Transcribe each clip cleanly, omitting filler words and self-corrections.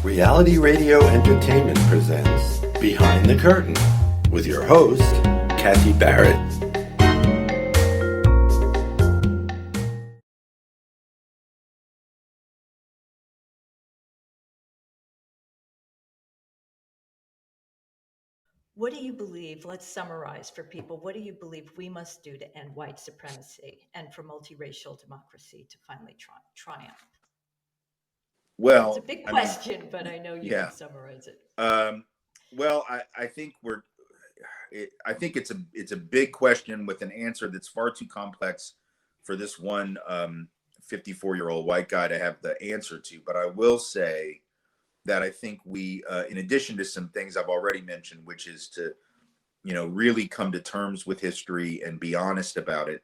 Reality Radio Entertainment presents Behind the Curtain with your host, Kathy Barrett. What do you believe? Let's summarize for people. What do you believe we must do to end white supremacy and for multiracial democracy to finally triumph? It's a Well, big I mean, question, but I know you can yeah. summarize it. I think I think it's a big question with an answer that's far too complex for this one 54-year-old white guy to have the answer to. But I will say that I think we, in addition to some things I've already mentioned, which is to, really come to terms with history and be honest about it,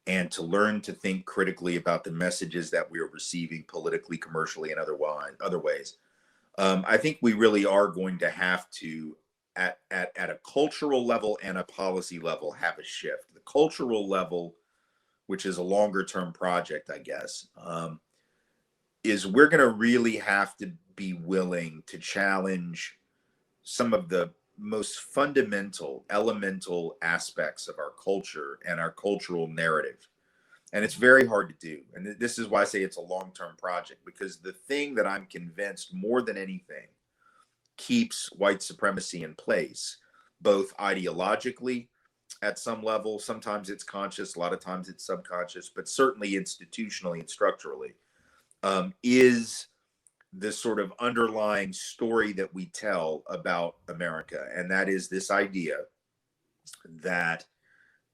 and to learn to think critically about the messages that we are receiving politically, commercially, and other ways. I think we really are going to have to, at a cultural level and a policy level, have a shift. The cultural level, which is a longer term project, I guess, is we're going to really have to be willing to challenge some of the most fundamental, elemental aspects of our culture and our cultural narrative. And it's very hard to do. And this is why I say it's a long term project, because the thing that I'm convinced more than anything keeps white supremacy in place, both ideologically at some level, sometimes it's conscious, a lot of times it's subconscious, but certainly institutionally and structurally, is this sort of underlying story that we tell about America. And that is this idea that,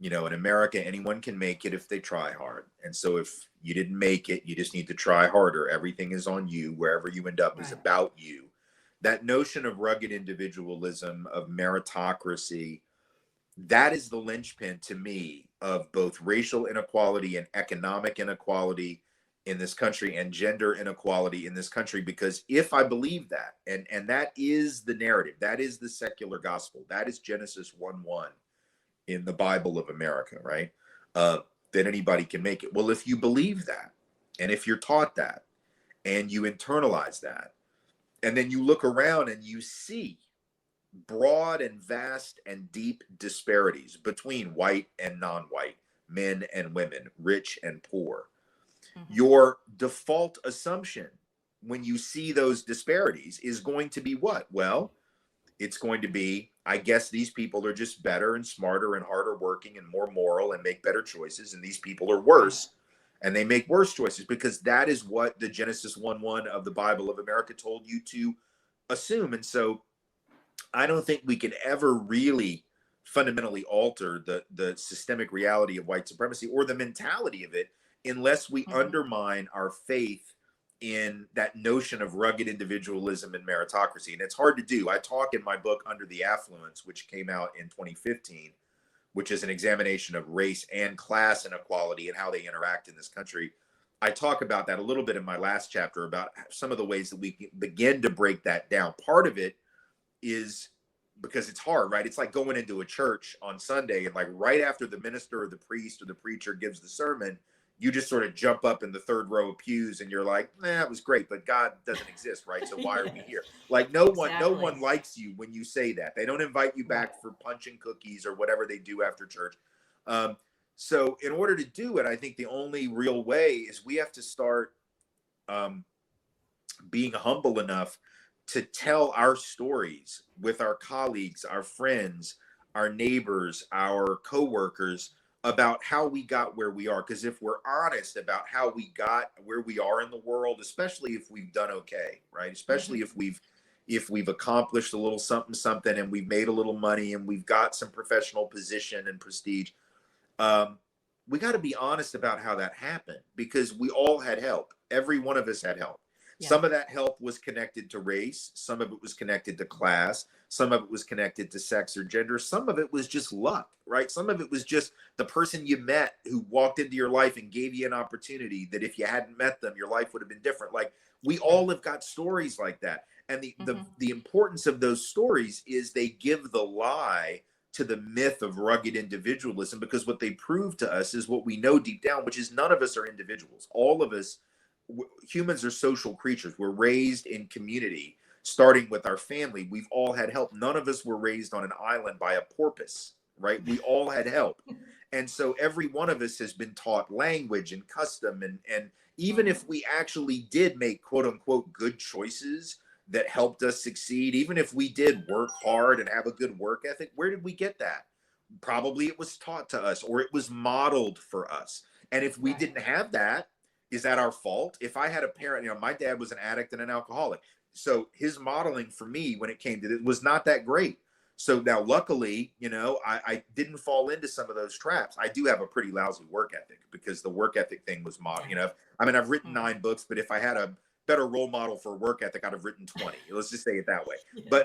in America, anyone can make it if they try hard. And so if you didn't make it, you just need to try harder. Everything is on you. Wherever you end up is about you. That notion of rugged individualism, of meritocracy, that is the linchpin to me of both racial inequality and economic inequality in this country and gender inequality in this country. Because if I believe that, and that is the narrative, that is the secular gospel, that is Genesis 1:1 in the Bible of America, right? That anybody can make it. Well, if you believe that, and if you're taught that, and you internalize that, and then you look around and you see broad and vast and deep disparities between white and non-white, men and women, rich and poor, your default assumption when you see those disparities is going to be what? Well, it's going to be, I guess these people are just better and smarter and harder working and more moral and make better choices. And these people are worse and they make worse choices, because that is what the Genesis 1:1 of the Bible of America told you to assume. And so I don't think we can ever really fundamentally alter the systemic reality of white supremacy or the mentality of it unless we undermine our faith in that notion of rugged individualism and meritocracy. And it's hard to do. I talk in my book Under the Affluence, which came out in 2015, which is an examination of race and class inequality and how they interact in this country. I talk about that a little bit in my last chapter, about some of the ways that we can begin to break that down. Part of it is because it's hard, right? It's like going into a church on Sunday and like right after the minister or the priest or the preacher gives the sermon, you just sort of jump up in the third row of pews and you're like, it was great, but God doesn't exist, right? So why are we here? Like no one likes you when you say that. They don't invite you back for punch and cookies or whatever they do after church. So in order to do it, I think the only real way is we have to start being humble enough to tell our stories with our colleagues, our friends, our neighbors, our coworkers, about how we got where we are. Because if we're honest about how we got where we are in the world, especially if we've done okay, right? Especially if we've accomplished a little something and we've made a little money and we've got some professional position and prestige, we got to be honest about how that happened, because we all had help. Every one of us had help. Some of that help was connected to race. Some of it was connected to class. Some of it was connected to sex or gender. Some of it was just luck, right? Some of it was just the person you met who walked into your life and gave you an opportunity that if you hadn't met them, your life would have been different. Like we all have got stories like that. And the importance of those stories is they give the lie to the myth of rugged individualism, because what they prove to us is what we know deep down, which is none of us are individuals. All of us humans are social creatures. We're raised in community, starting with our family. We've all had help. None of us were raised on an island by a porpoise, right? We all had help. And so every one of us has been taught language and custom. And even Mhm. if we actually did make quote unquote good choices that helped us succeed, even if we did work hard and have a good work ethic, where did we get that? Probably it was taught to us or it was modeled for us. And if we Right. didn't have that, is that our fault? If I had a parent, my dad was an addict and an alcoholic. So his modeling for me when it came to it was not that great. So now, luckily, I didn't fall into some of those traps. I do have a pretty lousy work ethic because the work ethic thing was modeled. Yeah. I mean, I've written Mhm. 9 books, but if I had a better role model for work ethic, I'd have written 20. Let's just say it that way. Yeah.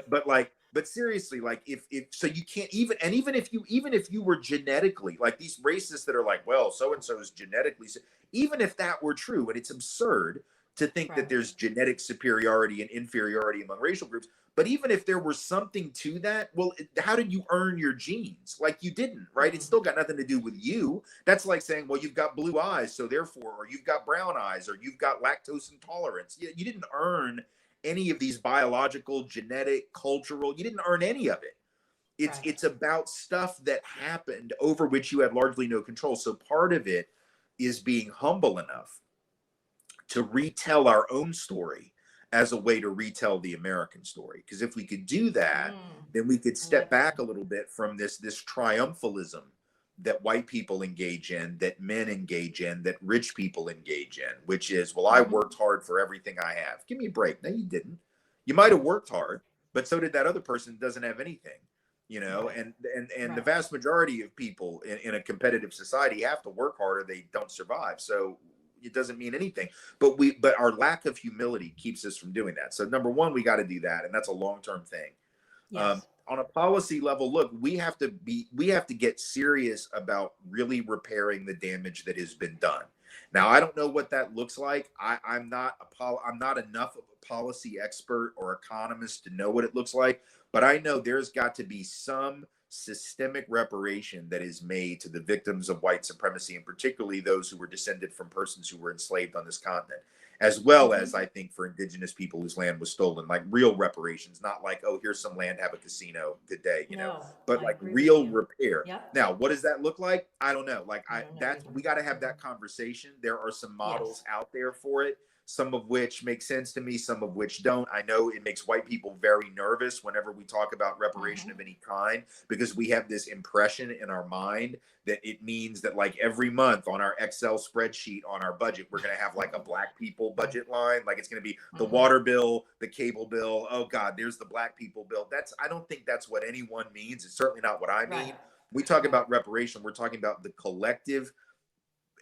But seriously, like if so, you can't even, and even if you were genetically like these racists that are like, well, so and so is genetically, even if that were true, and it's absurd to think that Right. there's genetic superiority and inferiority among racial groups. But even if there was something to that, well, how did you earn your genes? Like you didn't, right? It's Mhm. still got nothing to do with you. That's like saying, well, you've got blue eyes, so therefore, or you've got brown eyes, or you've got lactose intolerance. You didn't earn any of these biological, genetic, cultural. You didn't earn any of it. It's Right. it's about stuff that happened over which you had largely no control. So part of it is being humble enough to retell our own story as a way to retell the American story. Because if we could do that, Mm. then we could I step like back that. a little bit from this triumphalism that white people engage in, that men engage in, that rich people engage in, which is, well, I Mhm. worked hard for everything I have. Give me a break. No, you didn't. You might have worked hard, but so did that other person that doesn't have anything. Right. And the Right. vast majority of people in a competitive society have to work hard or they don't survive. So it doesn't mean anything, but our lack of humility keeps us from doing that. So number one, we got to do that, and that's a long-term thing. Yes. On a policy level, look, we have to get serious about really repairing the damage that has been done. Now, I don't know what that looks like. I'm not enough of a policy expert or economist to know what it looks like, but I know there's got to be some systemic reparation that is made to the victims of white supremacy, and particularly those who were descended from persons who were enslaved on this continent, as well as Mhm. I think for indigenous people whose land was stolen, like real reparations, not like, oh, here's some land, have a casino, good day, No, but I like agree with real you. repair. Yep. Now, what does that look like? I don't know. Like I I don't know that's either. we got to have Mhm. that conversation. There are some models Yes. out there for it, some of which make sense to me, some of which don't. I know it makes white people very nervous whenever we talk about reparation Mhm. of any kind because we have this impression in our mind that it means that like every month on our Excel spreadsheet on our budget, we're going to have like a black people budget line. Like it's going to be the Mhm. water bill, the cable bill. Oh God, there's the black people bill. I don't think that's what anyone means. It's certainly not what I Right. mean. We talk Right. about reparation. We're talking about the collective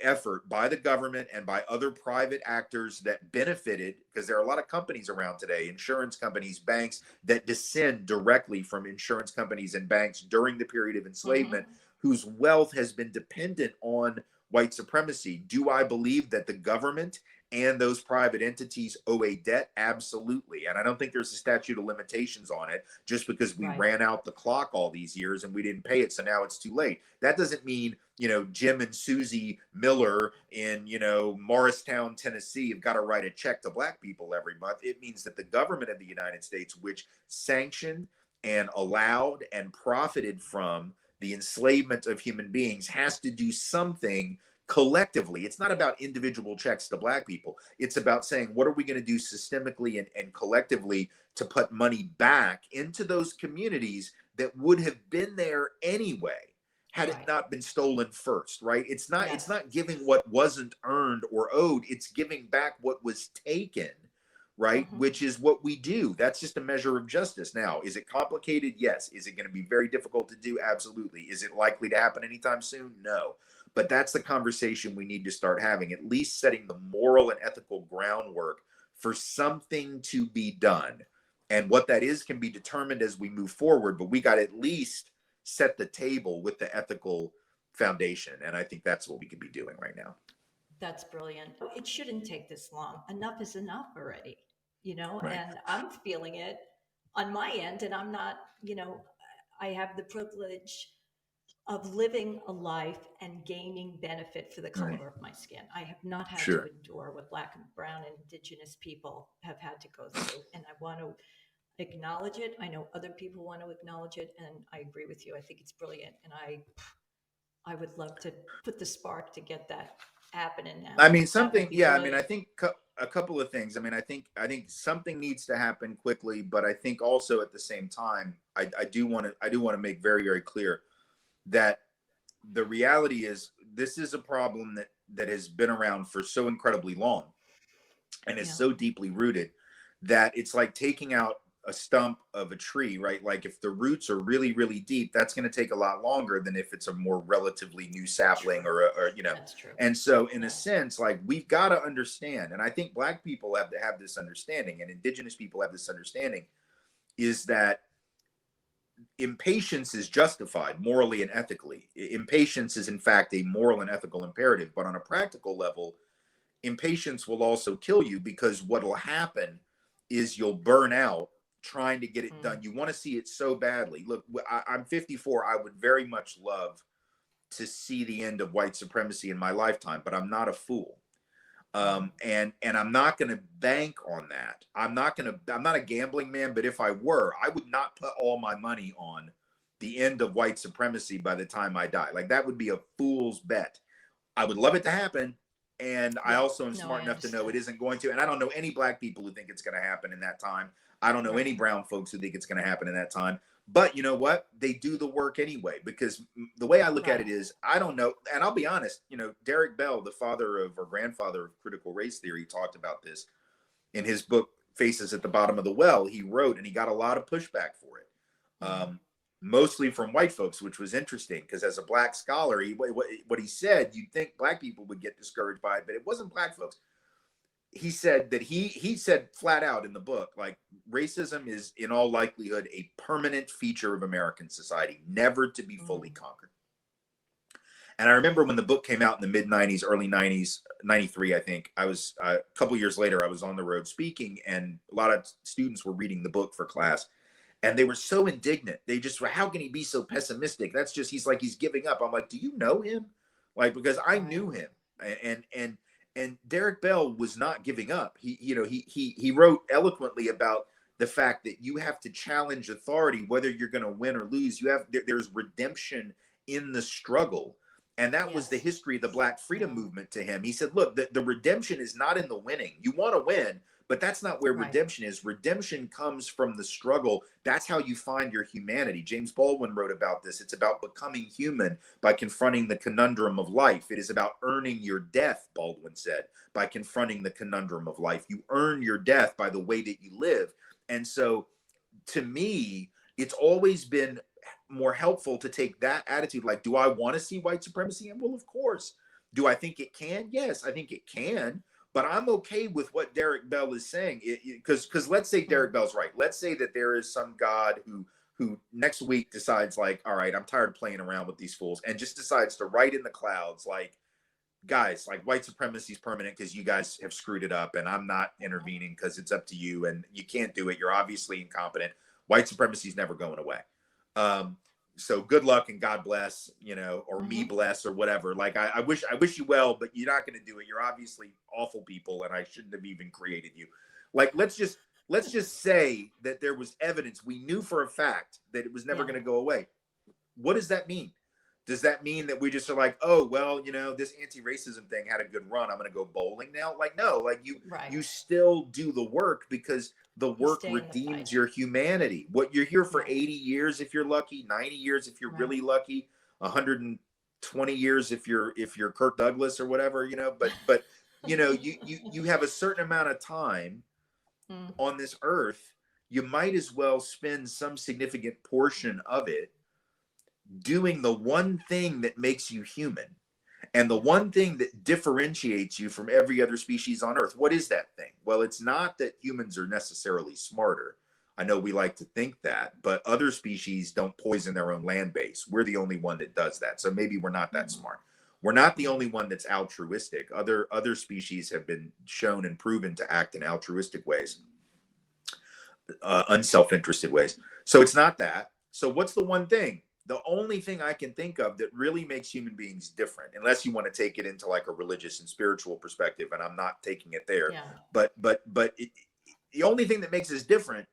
effort by the government and by other private actors that benefited, because there are a lot of companies around today, insurance companies, banks, that descend directly from insurance companies and banks during the period of enslavement, Mhm. whose wealth has been dependent on white supremacy. Do I believe that the government and those private entities owe a debt? Absolutely. And I don't think there's a statute of limitations on it just because we Right. ran out the clock all these years and we didn't pay it. So now it's too late. That doesn't mean, Jim and Susie Miller in, Morristown, Tennessee have got to write a check to black people every month. It means that the government of the United States, which sanctioned and allowed and profited from the enslavement of human beings, has to do something collectively. It's not about individual checks to black people. It's about saying, what are we going to do systemically and collectively to put money back into those communities that would have been there anyway had it Right. not been stolen first, right? It's Yes. not giving what wasn't earned or owed, it's giving back what was taken, right? Mhm. Which is what we do. That's just a measure of justice. Now, is it complicated? Yes. Is it going to be very difficult to do? Absolutely. Is it likely to happen anytime soon? No. But that's the conversation we need to start having, at least setting the moral and ethical groundwork for something to be done. And what that is can be determined as we move forward, but we got to at least set the table with the ethical foundation. And I think that's what we could be doing right now. That's brilliant. It shouldn't take this long. Enough is enough already, Right. and I'm feeling it on my end. And I'm not, I have the privilege of living a life and gaining benefit for the color Right. of my skin. I have not had Sure. to endure what Black and Brown and Indigenous people have had to go through. And I want to acknowledge it. I know other people want to acknowledge it. And I agree with you. I think it's brilliant. And I would love to put the spark to get that happening now. I mean, That something, would be yeah, I good. mean, I think a couple of things. I mean, I think something needs to happen quickly, but I think also at the same time, I do want to make very, very clear that the reality is this is a problem that has been around for so incredibly long and is Yeah. so deeply rooted that it's like taking out a stump of a tree, right? Like if the roots are really, really deep, that's going to take a lot longer than if it's a more relatively new sapling True. or you know. That's true. And so in Yeah. a sense, like we've got to understand, and I think Black people have to have this understanding and Indigenous people have this understanding, is that impatience is justified morally and ethically. Impatience is in fact a moral and ethical imperative, but on a practical level, impatience will also kill you because what will happen is you'll burn out trying to get it done. You want to see it so badly. Look, I'm 54. I would very much love to see the end of white supremacy in my lifetime, but I'm not a fool. And I'm not going to bank on that. I'm not a gambling man, but if I were, I would not put all my money on the end of white supremacy by the time I die. Like that would be a fool's bet. I would love it to happen. And I also am smart enough to know it isn't going to. And I don't know any Black people who think it's going to happen in that time. I don't know any brown folks who think it's going to happen in that time. But you know what? They do the work anyway, because the way I look at it is, I don't know. And I'll be honest, Derek Bell, the father of or grandfather of critical race theory, talked about this in his book, Faces at the Bottom of the Well. He wrote, and he got a lot of pushback for it. Mostly from white folks, which was interesting because as a Black scholar, what he said, you'd think Black people would get discouraged by it, but it wasn't Black folks. He said that he said flat out in the book, like racism is in all likelihood a permanent feature of American society, never to be fully conquered. And I remember when the book came out in the mid 90s, early 90s, 93, I think, I was a couple years later, I was on the road speaking and a lot of students were reading the book for class. And they were so indignant. They just were, how can he be so pessimistic? That's just, he's giving up. I'm like, do you know him? Like, because I knew him. And Derek Bell was not giving up. He wrote eloquently about the fact that you have to challenge authority, whether you're going to win or lose. There's redemption in the struggle. And that was the history of the Black freedom movement to him. He said, look, the redemption is not in the winning. You want to win, but that's not where redemption is. Redemption comes from the struggle. That's how you find your humanity. James Baldwin wrote about this. It's about becoming human by confronting the conundrum of life. It is about earning your death, Baldwin said, by confronting the conundrum of life. You earn your death by the way that you live. And so to me, it's always been more helpful to take that attitude. Like, do I want to see white supremacy? And well, of course. Do I think it can? Yes, I think it can. But I'm okay with what Derek Bell is saying, because let's say Derek Bell's right. Let's say that there is some God who next week decides, like, all right, I'm tired of playing around with these fools, and just decides to write in the clouds, like, guys, like, white supremacy is permanent because you guys have screwed it up, and I'm not intervening because it's up to you, and you can't do it. You're obviously incompetent. White supremacy is never going away. So good luck and God bless, or me bless or whatever. Like, I wish you well, but you're not going to do it. You're obviously awful people, and I shouldn't have even created you. Like, let's just say that there was evidence. We knew for a fact that it was never going to go away. What does that mean? Does that mean that we just are like, oh, well, this anti-racism thing had a good run, I'm going to go bowling now? Like, no, like you still do the work because the work redeems your humanity. What you're here for 80 years if you're lucky, 90 years if you're really lucky, 120 years if you're Kirk Douglas or whatever, but you have a certain amount of time on this earth. You might as well spend some significant portion of it doing the one thing that makes you human and the one thing that differentiates you from every other species on earth. What is that thing? Well, it's not that humans are necessarily smarter. I know we like to think that, but other species don't poison their own land base. We're the only one that does that. So maybe we're not that smart. We're not the only one that's altruistic. Other species have been shown and proven to act in altruistic ways, unself-interested ways. So it's not that. So what's the one thing? the only thing I can think of that really makes human beings different, unless you want to take it into like a religious and spiritual perspective, and I'm not taking it there. Yeah. But the only thing that makes us different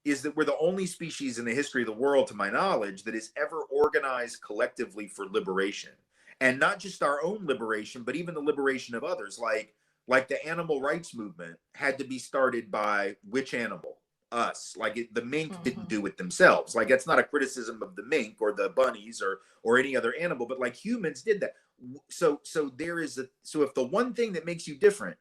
is that we're the only species in the history of the world, to my knowledge, that is ever organized collectively for liberation, and not just our own liberation, but even the liberation of others. Like the animal rights movement had to be started by which animal? Us. Like the mink didn't do it themselves. Like, that's not a criticism of the mink or the bunnies or any other animal, but like humans did that. So if the one thing that makes you different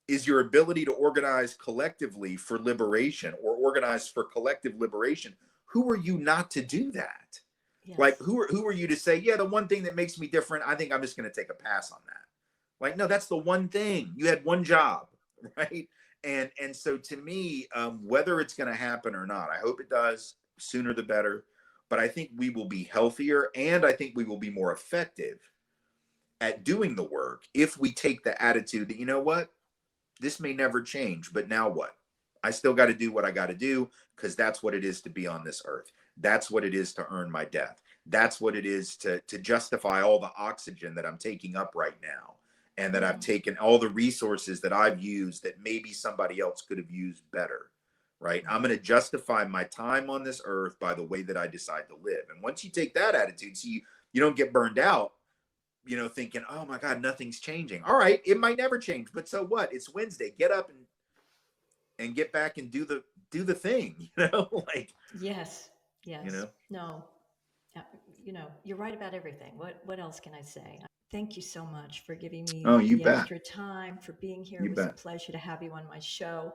is your ability to organize collectively for liberation, or organize for collective liberation, who are you not to do that? Yes. Like, who are you to say, yeah, the one thing that makes me different, I think I'm just going to take a pass on that. Like, no, that's the one thing. You had one job, right? And so to me, whether it's going to happen or not, I hope it does, sooner the better. But I think we will be healthier, and I think we will be more effective at doing the work if we take the attitude that, you know what, this may never change, but now what? I still got to do what I got to do, because that's what it is to be on this earth. That's what it is to earn my death. That's what it is to justify all the oxygen that I'm taking up right now, and that I've taken all the resources that I've used that maybe somebody else could have used better, right? I'm going to justify my time on this earth by the way that I decide to live. And once you take that attitude, so you don't get burned out, thinking, oh my God, nothing's changing. All right, it might never change, but so what? It's Wednesday. Get up and get back and do the thing, like. Yes. No. You're right about everything. What else can I say? Thank you so much for giving me you the bet. extra time, for being here. You It was bet. a pleasure to have you on my show.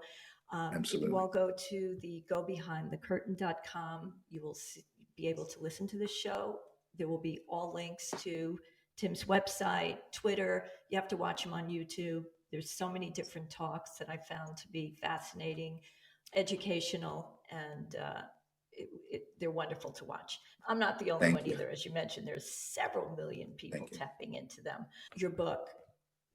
Absolutely. If you all go to the gobehindthecurtain.com, you will be able to listen to the show. There will be all links to Tim's website, Twitter. You have to watch him on YouTube. There's so many different talks that I found to be fascinating, educational, and they're wonderful to watch. I'm not the only one either. As you mentioned, there's several million people tapping into them. Your book,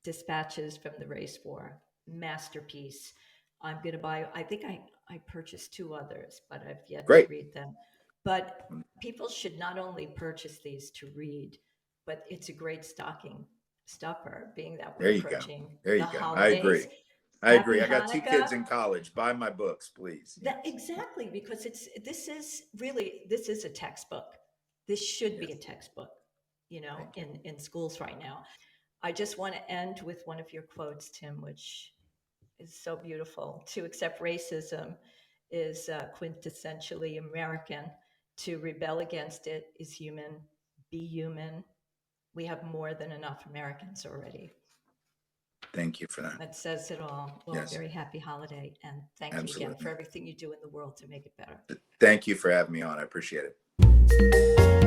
Dispatches from the Race War, masterpiece. I'm going to buy, I think I purchased 2 others, but I've yet to read them. But people should not only purchase these to read, but it's a great stocking stuffer, being that we're approaching the holidays. I agree. I got 2 kids in college. Buy my books, please. Exactly, because this is a textbook. This should be a textbook, in schools right now. I just want to end with one of your quotes, Tim, which is so beautiful. To accept racism is quintessentially American. To rebel against it is human. Be human. We have more than enough Americans already. Thank you for that. That says it all. Well, very happy holiday. And thank you again for everything you do in the world to make it better. Thank you for having me on. I appreciate it.